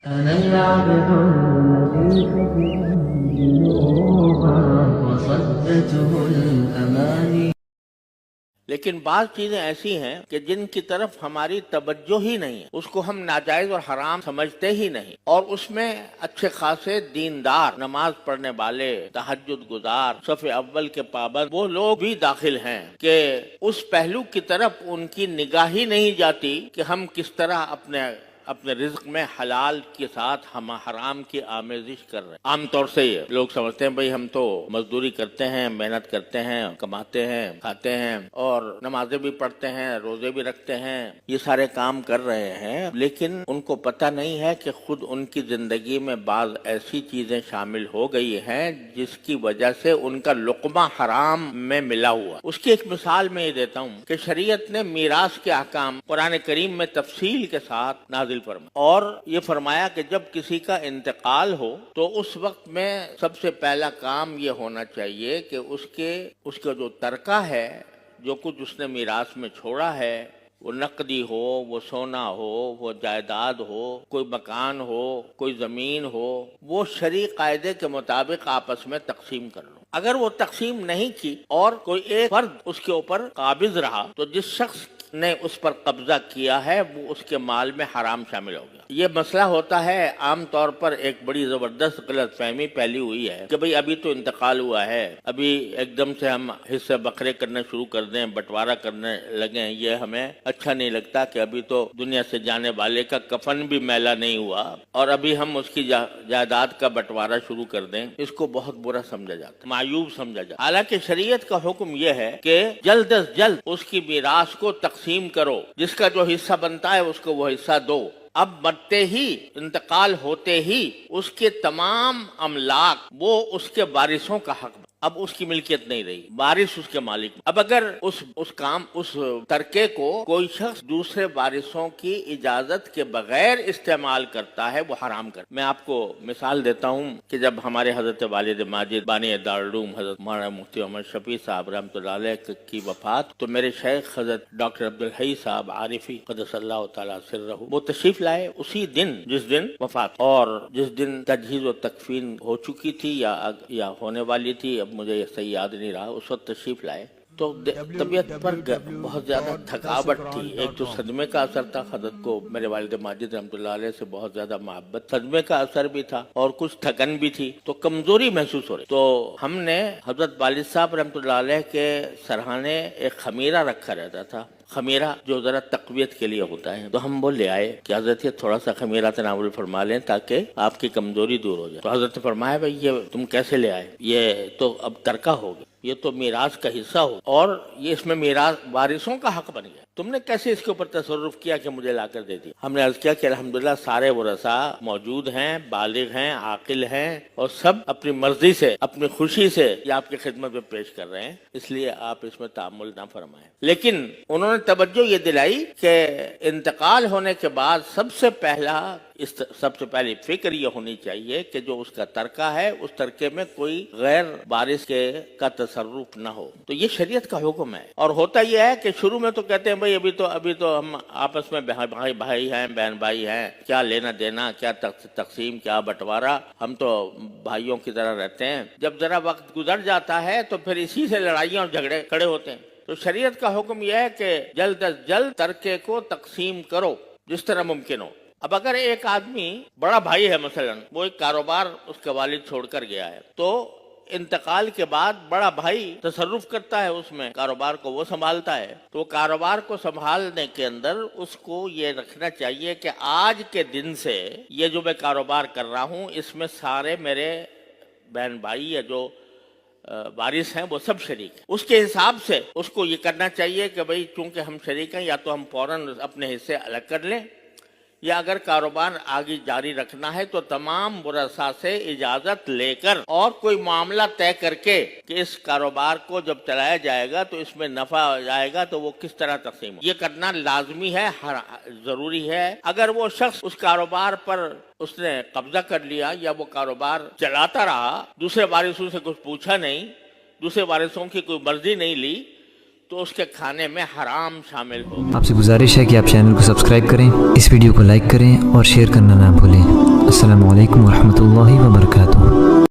أنا العبد الذي فتنت ذنوبا وصدته الأماني. لیکن بعض چیزیں ایسی ہیں کہ جن کی طرف ہماری توجہ ہی نہیں ہے، اس کو ہم ناجائز اور حرام سمجھتے ہی نہیں، اور اس میں اچھے خاصے دیندار، نماز پڑھنے والے، تہجد گزار، صف اول کے پابند وہ لوگ بھی داخل ہیں کہ اس پہلو کی طرف ان کی نگاہ ہی نہیں جاتی کہ ہم کس طرح اپنے رزق میں حلال کے ساتھ ہم حرام کی آمیزش کر رہے ہیں۔ عام طور سے یہ لوگ سمجھتے ہیں بھئی ہم تو مزدوری کرتے ہیں، محنت کرتے ہیں، کماتے ہیں، کھاتے ہیں اور نمازیں بھی پڑھتے ہیں، روزے بھی رکھتے ہیں، یہ سارے کام کر رہے ہیں، لیکن ان کو پتہ نہیں ہے کہ خود ان کی زندگی میں بعض ایسی چیزیں شامل ہو گئی ہیں جس کی وجہ سے ان کا لقمہ حرام میں ملا ہوا۔ اس کی ایک مثال میں یہ دیتا ہوں کہ شریعت نے میراث کے احکام قرآن کریم میں تفصیل کے ساتھ نازل فرمایا، اور یہ فرمایا کہ جب کسی کا انتقال ہو تو اس وقت میں سب سے پہلا کام یہ ہونا چاہیے کہ اس کا جو ترکہ ہے، جو کچھ اس نے میراث میں چھوڑا ہے، وہ نقدی ہو، وہ سونا ہو، وہ جائیداد ہو، کوئی مکان ہو، کوئی زمین ہو، وہ شرعی قاعدے کے مطابق آپس میں تقسیم کر لو۔ اگر وہ تقسیم نہیں کی اور کوئی ایک فرد اس کے اوپر قابض رہا تو جس شخص نے اس پر قبضہ کیا ہے وہ اس کے مال میں حرام شامل ہو گیا۔ یہ مسئلہ ہوتا ہے عام طور پر ایک بڑی زبردست غلط فہمی پھیلی ہوئی ہے کہ بھئی ابھی تو انتقال ہوا ہے، ابھی ایک دم سے ہم حصے بکھرے کرنے شروع کر دیں، بٹوارہ کرنے لگیں، یہ ہمیں اچھا نہیں لگتا کہ ابھی تو دنیا سے جانے والے کا کفن بھی میلا نہیں ہوا اور ابھی ہم اس کی جائیداد کا بٹوارہ شروع کر دیں۔ اس کو بہت برا سمجھا جاتا ہے، معیوب سمجھا جاتا ہے۔ حالانکہ شریعت کا حکم یہ ہے کہ جلد از جلد اس کی میراث کو تقسیم کرو، جس کا جو حصہ بنتا ہے اس کو وہ حصہ دو۔ اب مرتے ہی، انتقال ہوتے ہی اس کے تمام املاک وہ اس کے وارثوں کا حق، اب اس کی ملکیت نہیں رہی، وارث اس کے مالک۔ اب اگر اس ترکے کو کوئی شخص دوسرے وارثوں کی اجازت کے بغیر استعمال کرتا ہے وہ حرام کرتا ہے۔ میں آپ کو مثال دیتا ہوں کہ جب ہمارے حضرت والد ماجد بانی دارالعلوم حضرت مولانا مفتی عمر شفیع صاحب رحمۃ اللہ علیہ کی وفات، تو میرے شیخ حضرت ڈاکٹر عبدالحی صاحب عارفی قدس اللہ تعالیٰ سرہ وہ تشریف لائے اسی دن جس دن وفات، اور جس دن تجہیز و تکفین ہو چکی تھی یا ہونے والی تھی، مجھے یہ صحیح یاد نہیں رہا، اس وقت تشریف لائے تو طبیعت پر بہت زیادہ تھکاوٹ تھی۔ ایک تو صدمے کا اثر تھا، حضرت کو میرے والد ماجد رحمۃ اللہ علیہ سے بہت زیادہ محبت، صدمے کا اثر بھی تھا اور کچھ تھکن بھی تھی، تو کمزوری محسوس ہو رہی۔ تو ہم نے حضرت والد صاحب رحمۃ اللہ علیہ کے سرہانے ایک خمیرہ رکھا رہتا تھا، خمیرہ جو ذرا تقویت کے لیے ہوتا ہے، تو ہم وہ لے آئے کہ حضرت یہ تھوڑا سا خمیرہ تناول فرما لیں تاکہ آپ کی کمزوری دور ہو جائے۔ تو حضرت نے فرمایا بھائی یہ تم کیسے لے آئے، یہ تو اب ترکہ ہو گیا، یہ تو میراث کا حصہ ہو اور یہ اس میں میراث وارثوں کا حق بن گیا، تم نے کیسے اس کے اوپر تصرف کیا کہ مجھے لا کر دے دی؟ ہم نے عرض کیا کہ الحمدللہ سارے ورثاء موجود ہیں، بالغ ہیں، عاقل ہیں، اور سب اپنی مرضی سے، اپنی خوشی سے یہ آپ کی خدمت میں پیش کر رہے ہیں، اس لیے آپ اس میں تعامل نہ فرمائیں۔ لیکن انہوں نے توجہ یہ دلائی کہ انتقال ہونے کے بعد سب سے پہلی فکر یہ ہونی چاہیے کہ جو اس کا ترکہ ہے اس ترکے میں کوئی غیر وارث کا تصرف نہ ہو۔ تو یہ شریعت کا حکم ہے، اور ہوتا یہ ہے کہ شروع میں تو کہتے ہیں بھائی ابھی تو ہم آپس میں بھائی ہیں، بہن بھائی ہیں، کیا لینا دینا، کیا تقسیم، کیا بٹوارہ، ہم تو بھائیوں کی طرح رہتے ہیں۔ جب ذرا وقت گزر جاتا ہے تو پھر اسی سے لڑائیاں اور جھگڑے کھڑے ہوتے ہیں۔ تو شریعت کا حکم یہ ہے کہ جلد از جلد ترکے کو تقسیم کرو جس طرح ممکن ہو۔ اب اگر ایک آدمی بڑا بھائی ہے، مثلا وہ ایک کاروبار اس کے والد چھوڑ کر گیا ہے، تو انتقال کے بعد بڑا بھائی تصرف کرتا ہے اس میں، کاروبار کو وہ سنبھالتا ہے، تو کاروبار کو سنبھالنے کے اندر اس کو یہ رکھنا چاہیے کہ آج کے دن سے یہ جو میں کاروبار کر رہا ہوں اس میں سارے میرے بہن بھائی یا جو وارث ہیں وہ سب شریک ہیں۔ اس کے حساب سے اس کو یہ کرنا چاہیے کہ بھئی چونکہ ہم شریک ہیں، یا تو ہم فوراً اپنے حصے الگ کر لیں، یا اگر کاروبار آگے جاری رکھنا ہے تو تمام ورثاء سے اجازت لے کر اور کوئی معاملہ طے کر کے کہ اس کاروبار کو جب چلایا جائے گا تو اس میں نفع جائے گا تو وہ کس طرح تقسیم ہو، یہ کرنا لازمی ہے، ضروری ہے۔ اگر وہ شخص اس کاروبار پر اس نے قبضہ کر لیا یا وہ کاروبار چلاتا رہا، دوسرے وارثوں سے کچھ پوچھا نہیں، دوسرے وارثوں کی کوئی مرضی نہیں لی، تو اس کے کھانے میں حرام شامل ہوگا۔ آپ سے گزارش ہے کہ آپ چینل کو سبسکرائب کریں، اس ویڈیو کو لائک کریں اور شیئر کرنا نہ بھولیں۔ السلام علیکم ورحمۃ اللہ وبرکاتہ.